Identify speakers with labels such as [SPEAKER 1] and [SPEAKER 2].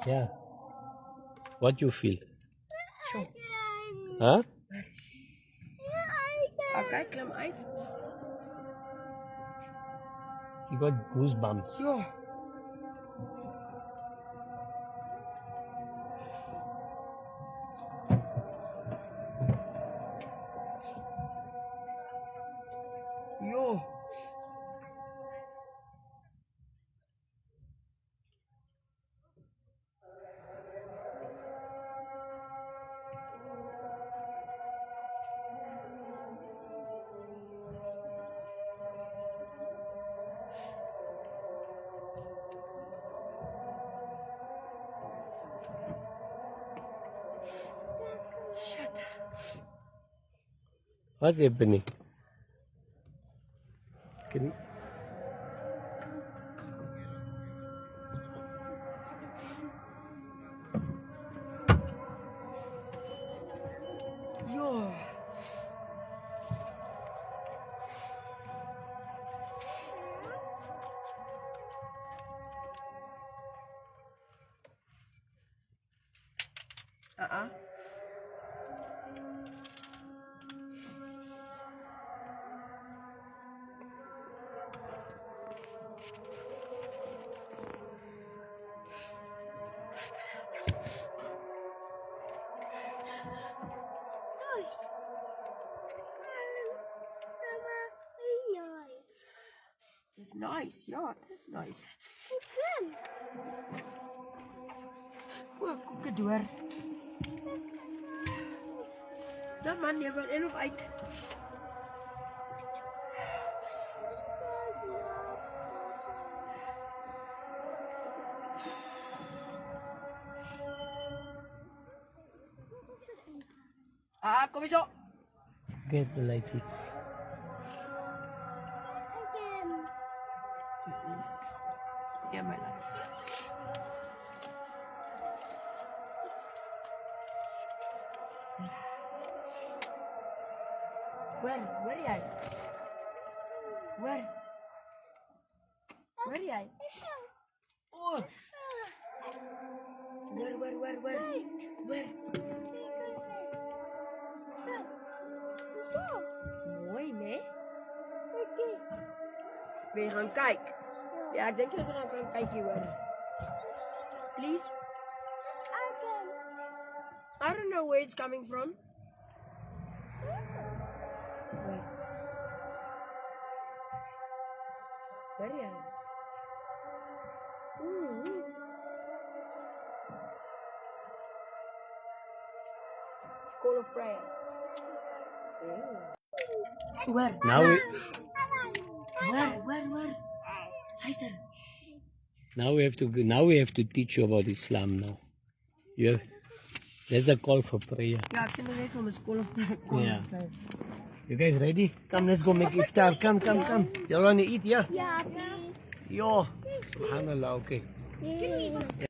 [SPEAKER 1] Yeah. What you feel?
[SPEAKER 2] Zo.
[SPEAKER 1] Huh?
[SPEAKER 2] Kijk, klim uit.
[SPEAKER 1] You got goosebumps.
[SPEAKER 2] Ja. Jo. Shut up.
[SPEAKER 1] What's happening? Can you...
[SPEAKER 2] Jo. It's nice, ja, het is nice. O, koek het door. Dat man, jy wil in of uit? Kom eens op.
[SPEAKER 1] Get the light here.
[SPEAKER 2] Yeah, my life. Where are you? Where are you? Oh. Where? Is mooi, nee? Wil je gaan kijken? Ja, ik denk dat ze gaan kijken worden. Please? I don't know where it's coming from. Where are you? School of prayer. Where?
[SPEAKER 1] Now
[SPEAKER 2] Where? Luister.
[SPEAKER 1] Now we have to teach you about Islam now. There's a call for prayer.
[SPEAKER 2] Ja, ik zit nog even van mijn school of prayer.
[SPEAKER 1] Yeah. You guys ready? Come, let's go make iftar. Come. You want to eat, yeah?
[SPEAKER 3] Yeah, please.
[SPEAKER 1] Yo. Subhanallah, okay.
[SPEAKER 3] Yeah.